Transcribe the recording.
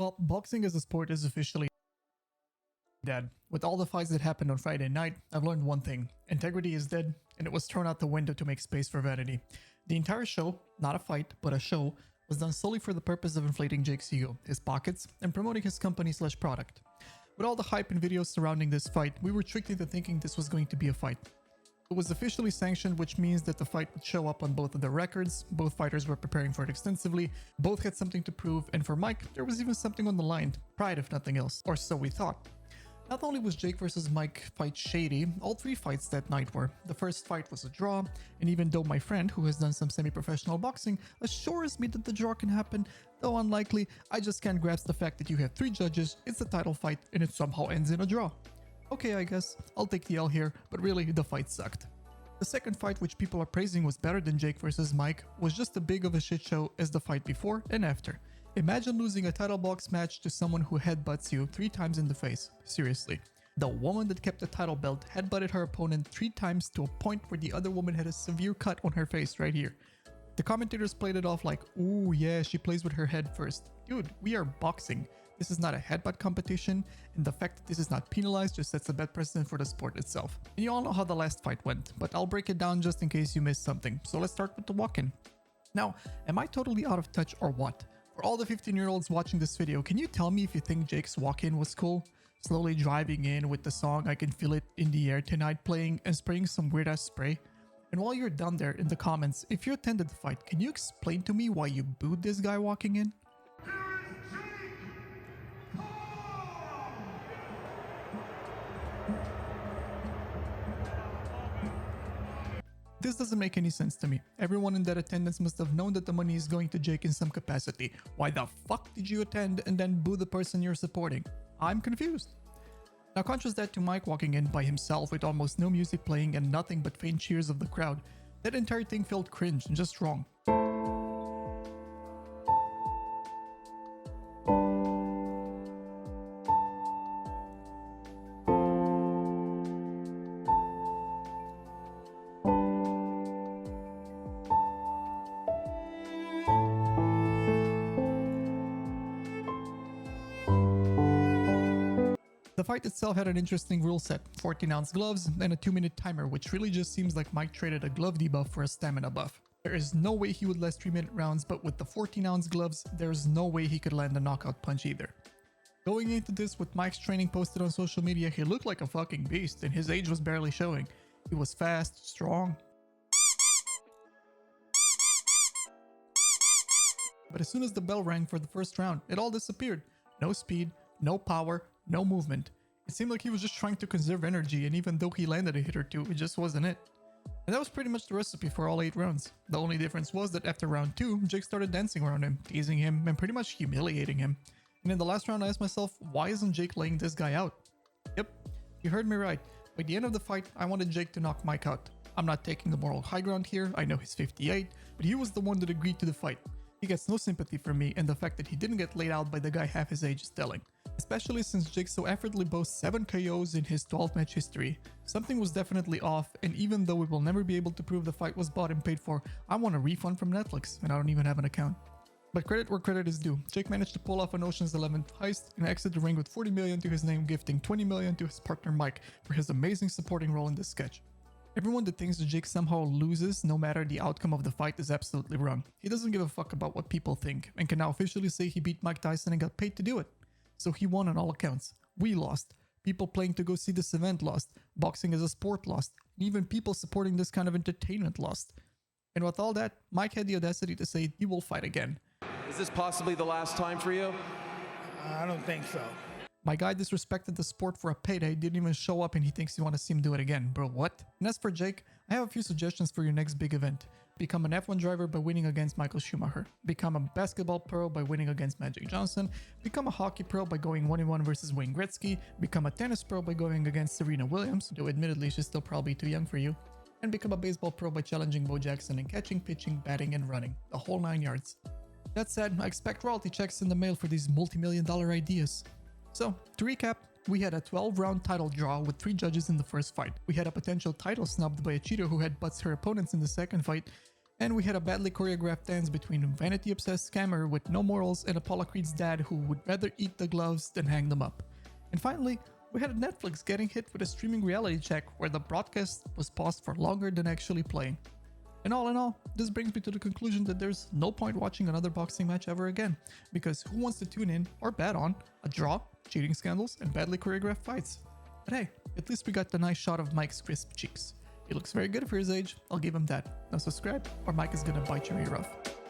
Well, boxing as a sport is officially dead. With all the fights that happened on Friday night, I've learned one thing. Integrity is dead, and it was thrown out the window to make space for vanity. The entire show, not a fight, but a show, was done solely for the purpose of inflating Jake's ego, his pockets, and promoting his company/product. With all the hype and videos surrounding this fight, we were tricked into thinking this was going to be a fight. It was officially sanctioned, which means that the fight would show up on both of their records, both fighters were preparing for it extensively, both had something to prove, and for Mike, there was even something on the line, pride if nothing else, or so we thought. Not only was Jake versus Mike fight shady, all three fights that night were. The first fight was a draw, and even though my friend, who has done some semi-professional boxing, assures me that the draw can happen, though unlikely, I just can't grasp the fact that you have three judges, it's a title fight, and it somehow ends in a draw. Okay, I guess, I'll take the L here, but really, the fight sucked. The second fight, which people are praising was better than Jake versus Mike, was just as big of a shit show as the fight before and after. Imagine losing a title box match to someone who headbutts you 3 times in the face. Seriously. The woman that kept the title belt headbutted her opponent 3 times to a point where the other woman had a severe cut on her face right here. The commentators played it off like, ooh yeah, she plays with her head first. Dude, we are boxing. This is not a headbutt competition, and the fact that this is not penalized just sets a bad precedent for the sport itself. And you all know how the last fight went, but I'll break it down just in case you missed something. So let's start with the walk-in. Now, am I totally out of touch or what? For all the 15-year-olds watching this video, can you tell me if you think Jake's walk-in was cool? Slowly driving in with the song I Can Feel It in the Air Tonight playing and spraying some weird-ass spray? And while you're down there in the comments, if you attended the fight, can you explain to me why you booed this guy walking in? This doesn't make any sense to me. Everyone in that attendance must have known that the money is going to Jake in some capacity. Why the fuck did you attend and then boo the person you're supporting? I'm confused. Now contrast that to Mike walking in by himself with almost no music playing and nothing but faint cheers of the crowd. That entire thing felt cringe and just wrong. The fight itself had an interesting rule set, 14-ounce gloves and a 2-minute timer, which really just seems like Mike traded a glove debuff for a stamina buff. There is no way he would last 3-minute rounds, but with the 14-ounce gloves, there's no way he could land a knockout punch either. Going into this with Mike's training posted on social media, he looked like a fucking beast and his age was barely showing. He was fast, strong. But as soon as the bell rang for the first round, it all disappeared. No speed, no power, no movement. It seemed like he was just trying to conserve energy, and even though he landed a hit or two, it just wasn't it. And that was pretty much the recipe for all 8 rounds. The only difference was that after round 2, Jake started dancing around him, teasing him, and pretty much humiliating him. And in the last round I asked myself, why isn't Jake laying this guy out? Yep, you heard me right. By the end of the fight, I wanted Jake to knock Mike out. I'm not taking the moral high ground here, I know he's 58, but he was the one that agreed to the fight. He gets no sympathy from me, and the fact that he didn't get laid out by the guy half his age is telling. Especially since Jake so effortlessly boasts 7 KOs in his 12-match history. Something was definitely off, and even though we will never be able to prove the fight was bought and paid for, I want a refund from Netflix, and I don't even have an account. But credit where credit is due. Jake managed to pull off an Ocean's 11th heist and exit the ring with 40 million to his name, gifting 20 million to his partner Mike for his amazing supporting role in this sketch. Everyone that thinks that Jake somehow loses no matter the outcome of the fight is absolutely wrong. He doesn't give a fuck about what people think, and can now officially say he beat Mike Tyson and got paid to do it. So he won on all accounts. We lost. People playing to go see this event lost. Boxing as a sport lost. And even people supporting this kind of entertainment lost. And with all that, Mike had the audacity to say he will fight again. Is this possibly the last time for you? I don't think so. My guy disrespected the sport for a payday, didn't even show up, and he thinks you want to see him do it again. Bro, what? And as for Jake, I have a few suggestions for your next big event. Become an F1 driver by winning against Michael Schumacher. Become a basketball pro by winning against Magic Johnson. Become a hockey pro by going 1-1 versus Wayne Gretzky. Become a tennis pro by going against Serena Williams, though admittedly she's still probably too young for you. And become a baseball pro by challenging Bo Jackson in catching, pitching, batting, and running. The whole 9 yards. That said, I expect royalty checks in the mail for these multi-million-dollar ideas. So, to recap, we had a 12-round title draw with 3 judges in the first fight. We had a potential title snubbed by a cheater who headbutts her opponents in the second fight. And we had a badly choreographed dance between a vanity-obsessed scammer with no morals and Apollo Creed's dad who would rather eat the gloves than hang them up. And finally, we had Netflix getting hit with a streaming reality check where the broadcast was paused for longer than actually playing. And all in all, this brings me to the conclusion that there's no point watching another boxing match ever again, because who wants to tune in or bet on a draw, cheating scandals, and badly choreographed fights? But hey, at least we got the nice shot of Mike's crisp cheeks. He looks very good for his age, I'll give him that. Now subscribe, or Mike is gonna bite your ear off.